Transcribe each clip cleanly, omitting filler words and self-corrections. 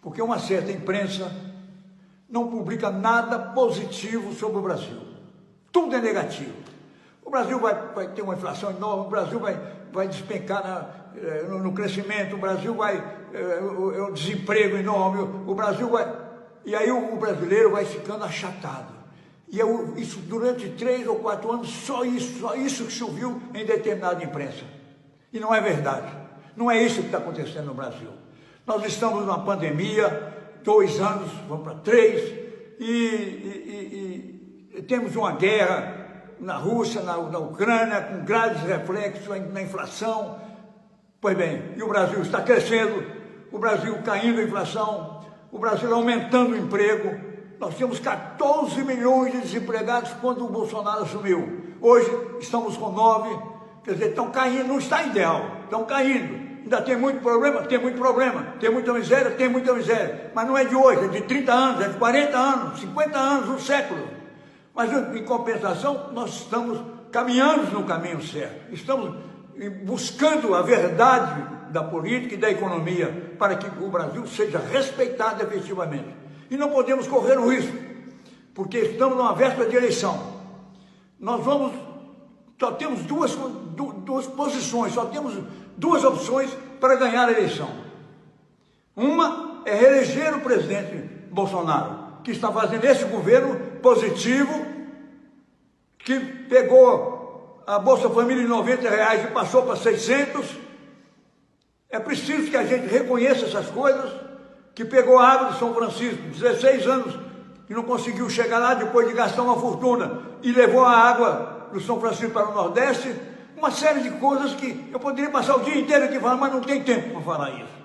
porque uma certa imprensa não publica nada positivo sobre o Brasil. Tudo é negativo. O Brasil vai ter uma inflação enorme, o Brasil vai despencar no crescimento, o Brasil vai um desemprego enorme, o Brasil vai... E aí o brasileiro vai ficando achatado. E isso durante 3 ou 4 anos, só isso que se ouviu em determinada imprensa. E não é verdade. Não é isso que está acontecendo no Brasil. Nós estamos numa pandemia, 2 anos, vamos para 3, e temos uma guerra na Rússia, na Ucrânia, com graves reflexos na inflação. Pois bem, e o Brasil está crescendo, o Brasil caindo a inflação, o Brasil aumentando o emprego. Nós tínhamos 14 milhões de desempregados quando o Bolsonaro assumiu. Hoje estamos com 9, quer dizer, estão caindo, não está ideal, estão caindo. Ainda tem muito problema, tem muito problema, tem muita miséria, mas não é de hoje, é de 30 anos, é de 40 anos, 50 anos, um século. Mas em compensação, nós estamos caminhando no caminho certo, estamos buscando a verdade da política e da economia para que o Brasil seja respeitado efetivamente. E não podemos correr o risco, porque estamos numa véspera de eleição. Só temos duas posições, só temos 2 opções para ganhar a eleição. Uma é reeleger o presidente Bolsonaro, que está fazendo esse governo positivo, que pegou a Bolsa Família de R$90 e passou para 600. É preciso que a gente reconheça essas coisas, que pegou a água de São Francisco, 16 anos, e não conseguiu chegar lá depois de gastar uma fortuna, e levou a água do São Francisco para o Nordeste. Uma série de coisas que eu poderia passar o dia inteiro aqui falando, mas não tem tempo para falar isso.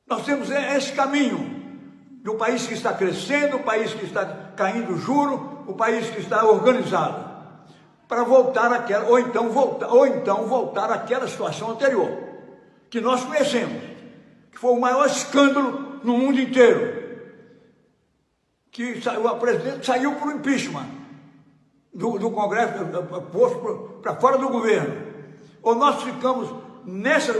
Nós temos esse caminho do país que está crescendo, o país que está caindo o juro, o país que está organizado, para voltar àquela, ou então voltar àquela situação anterior, que nós conhecemos, que foi o maior escândalo no mundo inteiro, que o presidente saiu por impeachment do Congresso, posto para fora do governo. Ou nós ficamos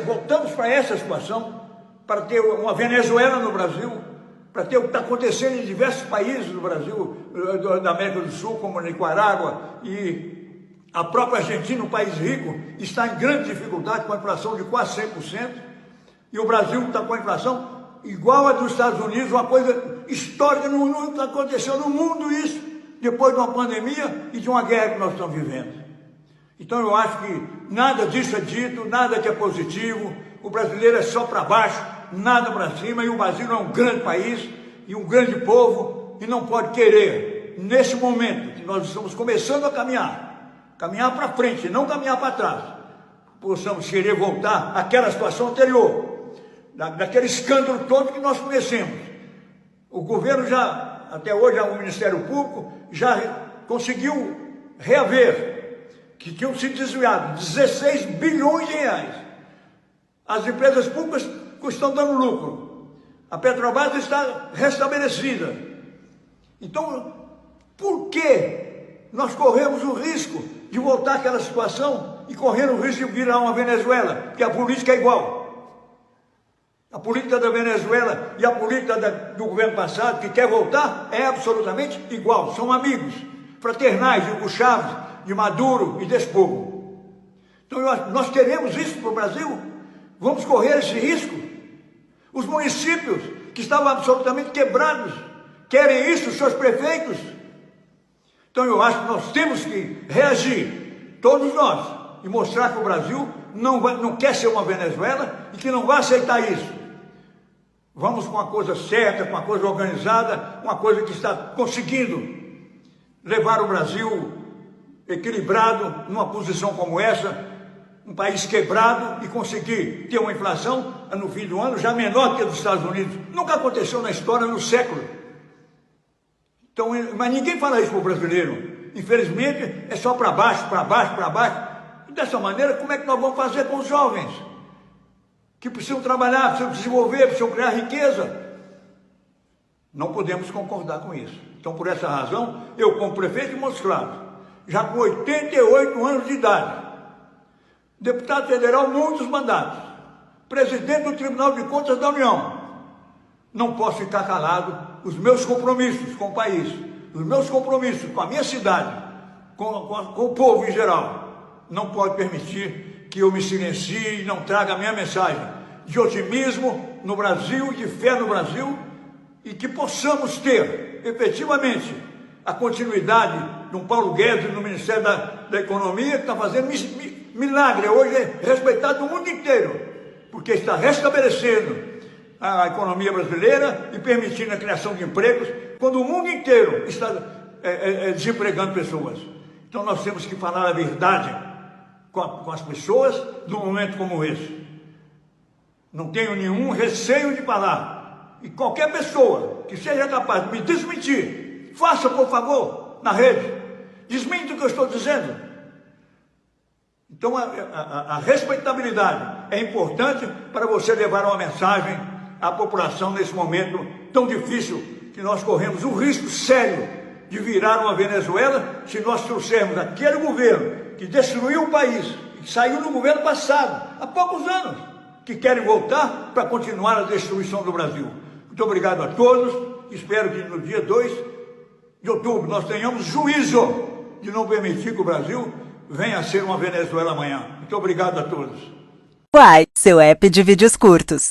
voltamos para essa situação, para ter uma Venezuela no Brasil, para ter o que está acontecendo em diversos países do Brasil, da América do Sul, como Nicarágua, e a própria Argentina, um país rico, está em grande dificuldade, com a inflação de quase 100%, e o Brasil está com a inflação igual a dos Estados Unidos, uma coisa histórica, não aconteceu no mundo isso, depois de uma pandemia e de uma guerra que nós estamos vivendo. Então eu acho que nada disso é dito, nada que é positivo, o brasileiro é só para baixo, nada para cima, e o Brasil é um grande país e um grande povo, e não pode querer, nesse momento que nós estamos começando a caminhar para frente, não caminhar para trás, possamos querer voltar àquela situação anterior, daquele escândalo todo que nós conhecemos. O governo até hoje o Ministério Público já conseguiu reaver, que tinham sido desviados 16 bilhões de reais. As empresas públicas estão dando lucro. A Petrobras está restabelecida. Então, por que nós corremos o risco de voltar àquela situação e correr o risco de virar uma Venezuela? Porque a política é igual. A política da Venezuela e a política do governo passado, que quer voltar, é absolutamente igual. São amigos fraternais de Hugo Chávez, de Maduro e desse povo. Então nós queremos isso para o Brasil? Vamos correr esse risco? Os municípios que estavam absolutamente quebrados querem isso, os seus prefeitos? Então eu acho que nós temos que reagir, todos nós, e mostrar que o Brasil não quer ser uma Venezuela e que não vai aceitar isso. Vamos com uma coisa certa, com uma coisa organizada, uma coisa que está conseguindo levar o Brasil equilibrado numa posição como essa, um país quebrado, e conseguir ter uma inflação no fim do ano já menor que a dos Estados Unidos. Nunca aconteceu na história, no século. Então, mas ninguém fala isso para o brasileiro. Infelizmente, é só para baixo, para baixo, para baixo. E dessa maneira, como é que nós vamos fazer com os jovens? Que precisam trabalhar, precisam desenvolver, precisam criar riqueza. Não podemos concordar com isso. Então, por essa razão, eu, como prefeito de Montes Claros, já com 88 anos de idade, deputado federal, muitos mandatos, presidente do Tribunal de Contas da União, não posso ficar calado. Os meus compromissos com o país, os meus compromissos com a minha cidade, com o povo em geral, não pode permitir que eu me silencie e não traga a minha mensagem de otimismo no Brasil, de fé no Brasil, e que possamos ter, efetivamente, a continuidade de um Paulo Guedes no Ministério da Economia, que está fazendo milagre. Hoje é respeitado no mundo inteiro, porque está restabelecendo a economia brasileira e permitindo a criação de empregos, quando o mundo inteiro está desempregando pessoas. Então nós temos que falar a verdade com as pessoas num momento como esse. Não tenho nenhum receio de falar. E qualquer pessoa que seja capaz de me desmentir, faça, por favor, na rede. Desminta o que eu estou dizendo. Então a respeitabilidade é importante para você levar uma mensagem à população nesse momento tão difícil, que nós corremos um risco sério de virar uma Venezuela se nós trouxermos aquele governo que destruiu o país, que saiu do governo passado, há poucos anos, que querem voltar para continuar a destruição do Brasil. Muito obrigado a todos. Espero que no dia 2 de outubro nós tenhamos juízo de não permitir que o Brasil venha a ser uma Venezuela amanhã. Muito obrigado a todos. Uai, seu app de vídeos curtos.